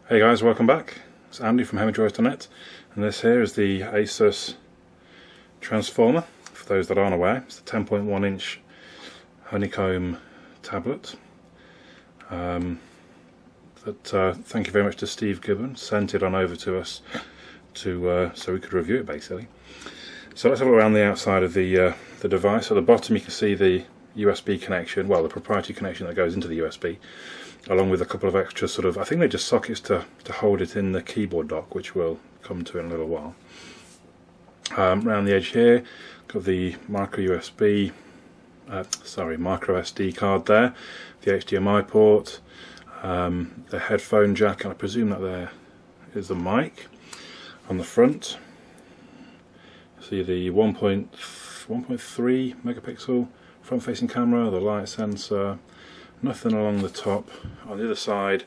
Hey guys, welcome back. It's Andy from HemiDroids.net, and this here is the Asus Transformer. For those that aren't aware, it's a 10.1 inch honeycomb tablet. Thank you very much to Steve Gibbon, sent it on over to us so we could review it basically. So let's have a look around the outside of the device. At the bottom you can see the USB connection, well, the proprietary connection that goes into the USB, along with a couple of extra I think they're just sockets to hold it in the keyboard dock, which we'll come to in a little while. Around the edge here, got the micro SD card there, the HDMI port, the headphone jack, and I presume that there is the mic on the front. See the 1.3 megapixel front-facing camera, the light sensor. Nothing along the top. On the other side,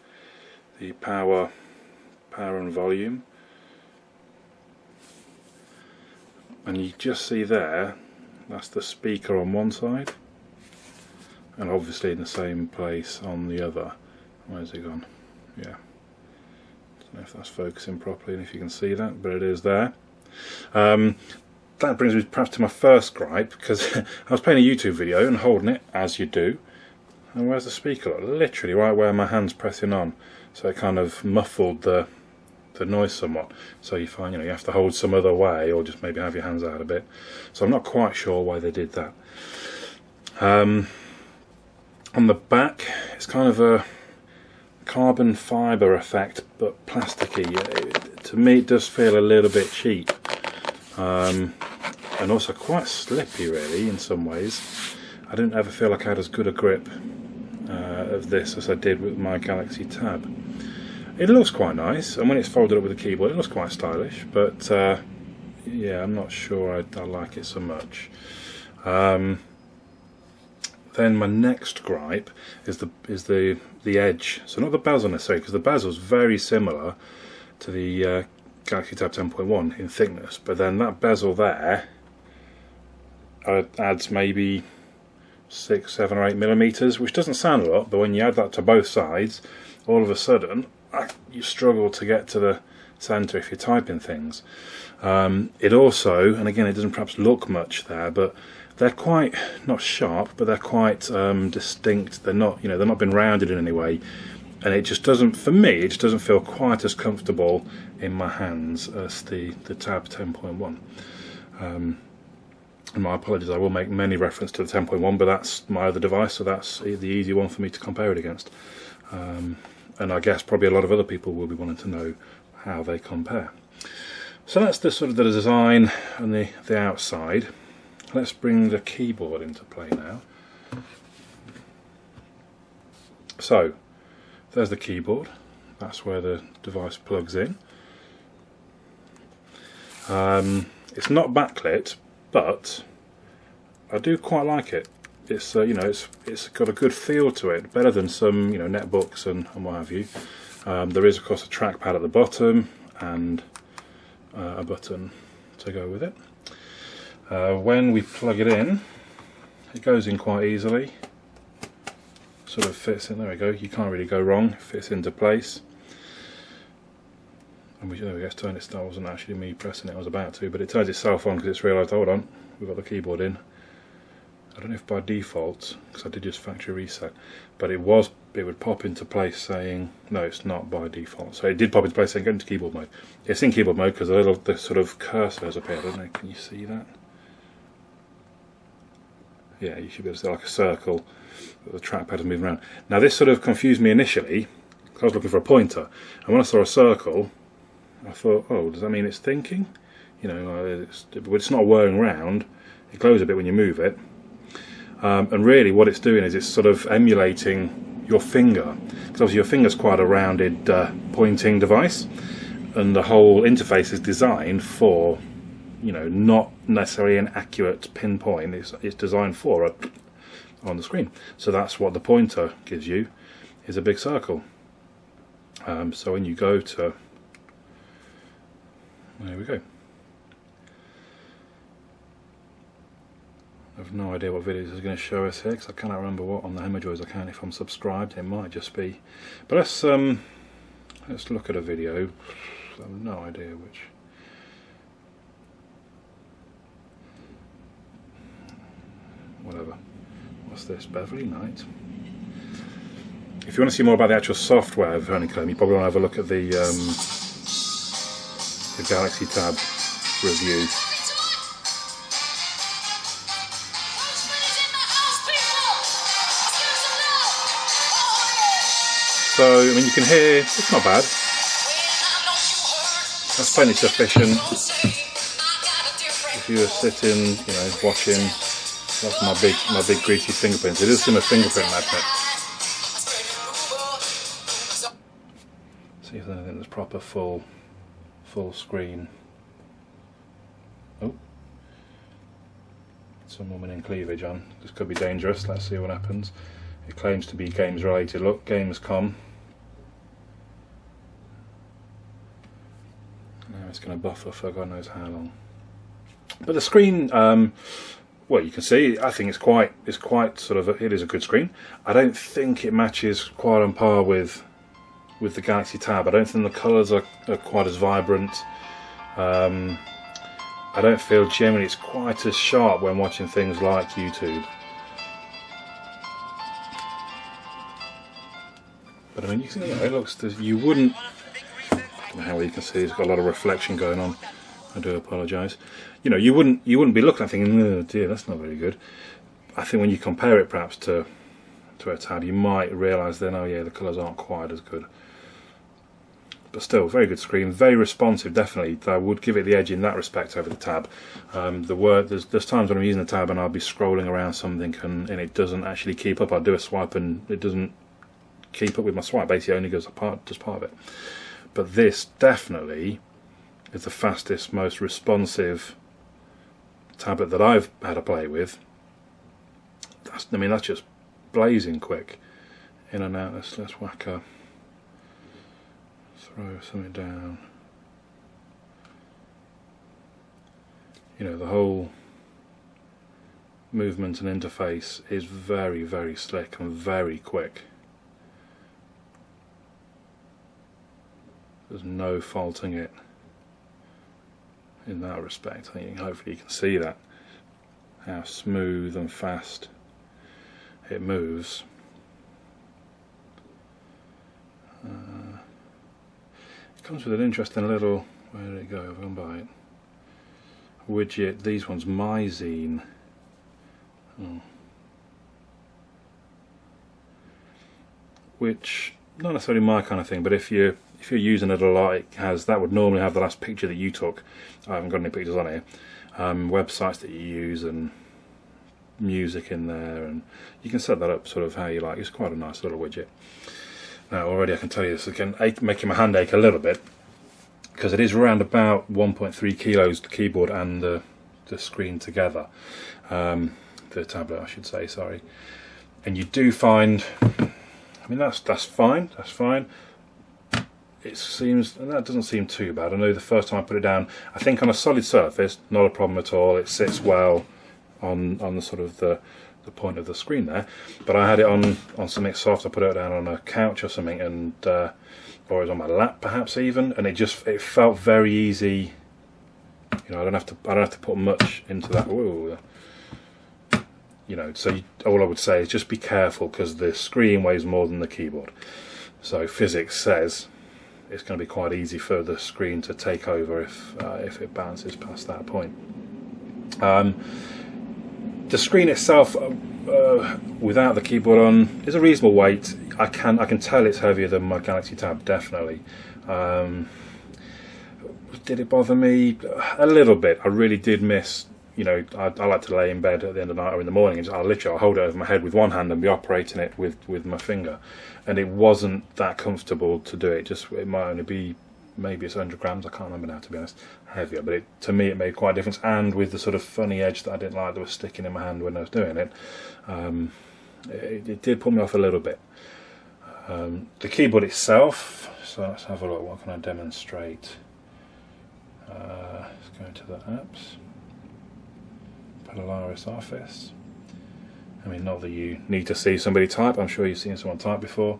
the power and volume, and you just see there, that's the speaker on one side, and obviously in the same place on the other. Where's it gone? Yeah, don't know if that's focusing properly and if you can see that, but it is there. That brings me perhaps to my first gripe, because I was playing a YouTube video and holding it as you do. And where's the speaker? Literally right where my hand's pressing on, so it kind of muffled the noise somewhat. So you find, you have to hold some other way, or just maybe have your hands out a bit. So I'm not quite sure why they did that. On the back, it's kind of a carbon fibre effect, but plasticky. To me, it does feel a little bit cheap, and also quite slippy, really, in some ways. I didn't ever feel like I had as good a grip of this as I did with my Galaxy Tab. It looks quite nice, and when it's folded up with a keyboard it looks quite stylish, but yeah, I'm not sure I like it so much. Then my next gripe is the edge. So not the bezel necessarily, because the bezel's very similar to the Galaxy Tab 10.1 in thickness, but then that bezel there adds maybe 6, 7 or 8 millimeters, which doesn't sound a lot, but when you add that to both sides, all of a sudden you struggle to get to the center if you're typing things. It also, and again, it doesn't perhaps look much there, but they're quite, not sharp, but they're quite distinct. They're not, they're not been rounded in any way, and it just doesn't, for me, it just doesn't feel quite as comfortable in my hands as the Tab 10.1. And my apologies, I will make many reference to the 10.1, but that's my other device, so that's the easy one for me to compare it against. And I guess probably a lot of other people will be wanting to know how they compare. So that's the the design and the outside. Let's bring the keyboard into play now. So there's the keyboard. That's where the device plugs in. It's not backlit, but I do quite like it. It's it's got a good feel to it, better than some netbooks and what have you. There is of course a trackpad at the bottom and a button to go with it. When we plug it in, it goes in quite easily. Sort of fits in. There we go. You can't really go wrong. It fits into place. And there we go, turn it. That wasn't actually me pressing it, I was about to, but it turns itself on because it's realised, hold on, we've got the keyboard in. I don't know if by default, because I did just factory reset, but it would pop into place saying, no, it's not by default. So it did pop into place saying, go into keyboard mode. It's in keyboard mode because the sort of cursor has appeared, I don't know, can you see that? Yeah, you should be able to see like a circle that the trackpad is moving around. Now this sort of confused me initially, because I was looking for a pointer, and when I saw a circle, I thought, oh, does that mean it's thinking? It's not whirring around. It glows a bit when you move it. And really what it's doing is it's sort of emulating your finger. Because obviously your finger's quite a rounded pointing device. And the whole interface is designed for, not necessarily an accurate pinpoint. It's designed for on the screen. So that's what the pointer gives you, is a big circle. So when you go to... There we go. I have no idea what videos is going to show us here because I cannot remember what on the HemiDroids account if I'm subscribed. It might just be. But let's let's look at a video. I have no idea which. Whatever. What's this? Beverly Knight. If you want to see more about the actual software of Honeycomb, you probably want to have a look at the Galaxy Tab review. So, I mean, you can hear, it's not bad. That's plenty sufficient. If you were sitting, you know, watching, that's my big greasy fingerprints. It is in a fingerprint magnet. See if there's anything that's proper full screen. Oh, some woman in cleavage on. This could be dangerous. Let's see what happens. It claims to be games related. Look, Gamescom. Now it's going to buffer for God knows how long. But the screen, well, you can see. I think it's quite sort of. It is a good screen. I don't think it matches quite on par with the Galaxy Tab. I don't think the colours are quite as vibrant. I don't feel generally it's quite as sharp when watching things like YouTube. But I mean, you can see, you know, it looks. You wouldn't. I don't know how well you can see. It's got a lot of reflection going on. I do apologise. You know, you wouldn't be looking at thinking, oh dear, that's not very good. I think when you compare it perhaps to a Tab, you might realise then, oh yeah, the colours aren't quite as good. But still, very good screen, very responsive. Definitely, I would give it the edge in that respect over the Tab. There's times when I'm using the Tab and I'll be scrolling around something and it doesn't actually keep up. I'll do a swipe and it doesn't keep up with my swipe. Basically, it only goes just part of it. But this definitely is the fastest, most responsive tablet that I've had to play with. That's just blazing quick. In and out. Let's whack a. Throw something down. You know, the whole movement and interface is very, very slick and very quick. There's no faulting it in that respect. I think hopefully you can see that, how smooth and fast it moves. It comes with an interesting little, where did it go? I've gone by it. Widget. These ones, MyZine. Oh. Which not necessarily my kind of thing, but if you're using it a lot, it has, that would normally have the last picture that you took. I haven't got any pictures on here. Websites that you use and music in there, and you can set that up sort of how you like. It's quite a nice little widget. Now already I can tell you this again, making my hand ache a little bit, because it is around about 1.3 kilos, the keyboard and the screen together, the tablet I should say, sorry. And you do find, I mean that's fine. It seems, and that doesn't seem too bad. I know the first time I put it down, I think on a solid surface, not a problem at all. It sits well on the sort of the point of the screen there. But I had it on something soft. I put it down on a couch or something, and or it was on my lap perhaps even, and it felt very easy. You know, I don't have to put much into that. Whoa. You know, so all I would say is just be careful, because the screen weighs more than the keyboard. So physics says it's going to be quite easy for the screen to take over if it bounces past that point. The screen itself, without the keyboard on, is a reasonable weight. I can tell it's heavier than my Galaxy Tab, definitely. Did it bother me? A little bit. I really did miss. You know, I like to lay in bed at the end of the night or in the morning, and I'll hold it over my head with one hand and be operating it with my finger, and it wasn't that comfortable to do it. It might only be, maybe it's 100 grams, I can't remember now to be honest, heavier, but to me it made quite a difference. And with the sort of funny edge that I didn't like that was sticking in my hand when I was doing it, it did put me off a little bit. The keyboard itself, so let's have a look. What can I demonstrate? Let's go into the apps. Polaris Office. I mean, not that you need to see somebody type, I'm sure you've seen someone type before.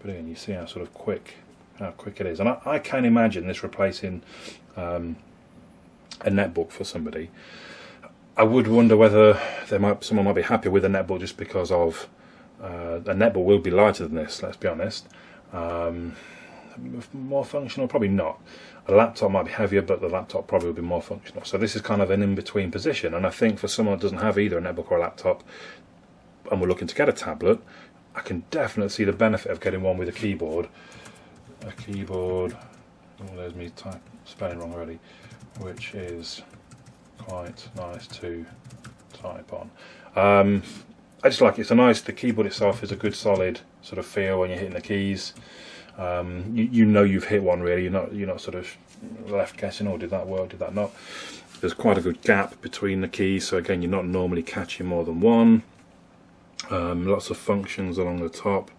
But again, you see how sort of quick it is. And I can imagine this replacing a netbook for somebody. I would wonder whether someone might be happy with a netbook just because of a netbook will be lighter than this, let's be honest. More functional, probably not. A laptop might be heavier, but the laptop probably will be more functional. So this is kind of an in-between position, and I think for someone that doesn't have either a netbook or a laptop and we're looking to get a tablet, I can definitely see the benefit of getting one with a keyboard. Oh, there's me spelling wrong already, which is quite nice to type on. I just like it. It's a nice. The keyboard itself is a good solid sort of feel when you're hitting the keys. You know you've hit one really. You're not sort of left guessing. Oh, did that work? Did that not? There's quite a good gap between the keys, so again, you're not normally catching more than one. Lots of functions along the top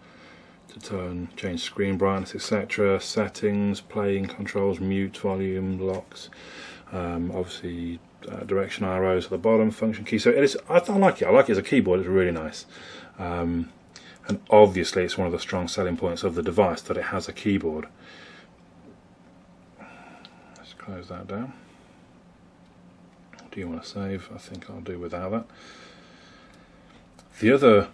to change screen brightness, etc. Settings, playing controls, mute, volume, locks. Obviously, direction arrows at the bottom, function key. So it is. I like it. I like it as a keyboard. It's really nice. And obviously, it's one of the strong selling points of the device that it has a keyboard. Let's close that down. Do you want to save? I think I'll do without that. The other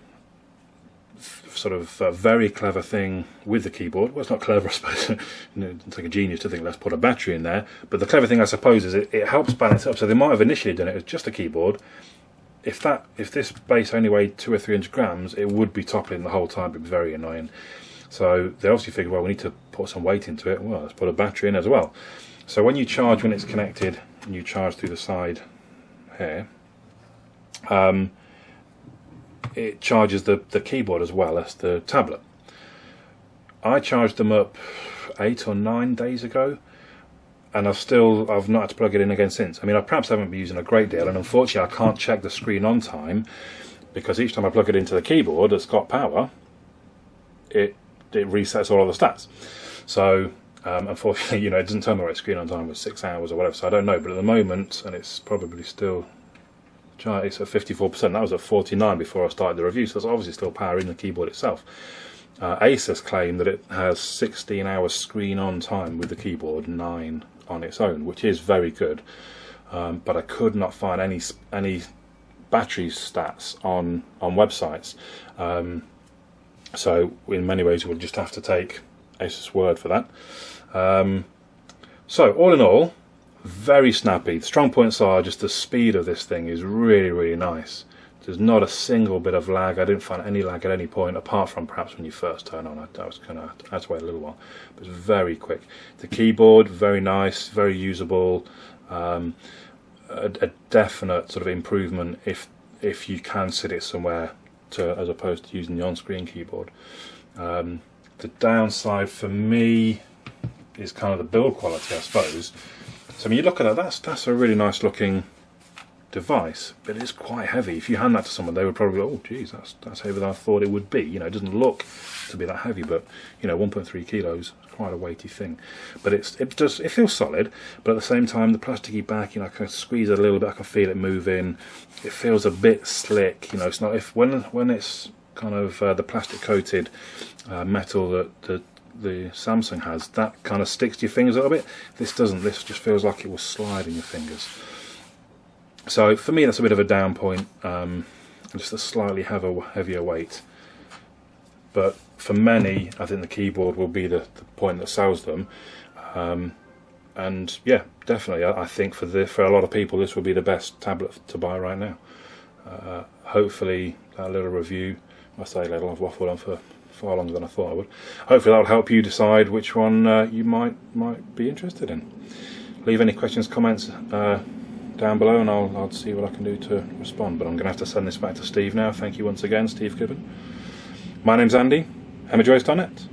sort of very clever thing with the keyboard, well, it's not clever, I suppose. It's like a genius to think let's put a battery in there, but the clever thing, I suppose, is it helps balance it up. So they might have initially done it as just a keyboard. If this base only weighed 200 or 300 grams, it would be toppling the whole time. It'd be very annoying. So they obviously figured, well, we need to put some weight into it. Well, let's put a battery in as well. So when you charge, when it's connected, and you charge through the side here, it charges the keyboard as well as the tablet. I charged them up 8 or 9 days ago, and I've not had to plug it in again since. I mean, I perhaps haven't been using a great deal, and unfortunately I can't check the screen on time, because each time I plug it into the keyboard that's got power, it resets all of the stats. So unfortunately, it doesn't tell me what screen on time was 6 hours or whatever, so I don't know. But at the moment, and it's probably still, it's at 54%. That was at 49 before I started the review, so there's obviously still power in the keyboard itself. Asus claim that it has 16 hours screen on time with the keyboard, 9 on its own, which is very good. But I could not find any battery stats on websites. So in many ways, we'll just have to take Asus' word for that. So all in all, very snappy. The strong points are just the speed of this thing is really, really nice. There's not a single bit of lag. I didn't find any lag at any point, apart from perhaps when you first turn on. I was going to have to wait a little while. But it's very quick. The keyboard, very nice, very usable. A definite sort of improvement if you can sit it somewhere as opposed to using the on-screen keyboard. The downside for me is kind of the build quality, I suppose. So when you look at that, that's a really nice looking device, but it's quite heavy. If you hand that to someone, they would probably go, oh geez, that's heavier than I thought it would be. It doesn't look to be that heavy, but 1.3 kilos, quite a weighty thing. But it feels solid, but at the same time, the plasticky back, I can squeeze it a little bit, I can feel it moving. It feels a bit slick. It's not when it's kind of the plastic coated metal that the Samsung has, that kind of sticks to your fingers a little bit. This doesn't. This just feels like it will slide in your fingers. So for me, that's a bit of a down point, just a slightly heavier weight. But for many, I think the keyboard will be the point that sells them. And yeah, definitely, I think for a lot of people, this will be the best tablet to buy right now. Hopefully, that little review, I've waffled on for far longer than I thought I would. Hopefully that'll help you decide which one you might be interested in. Leave any questions, comments down below, and I'll see what I can do to respond. But I'm going to have to send this back to Steve now. Thank you once again, Steve Gibbon. My name's Andy, HemmerJoys.net.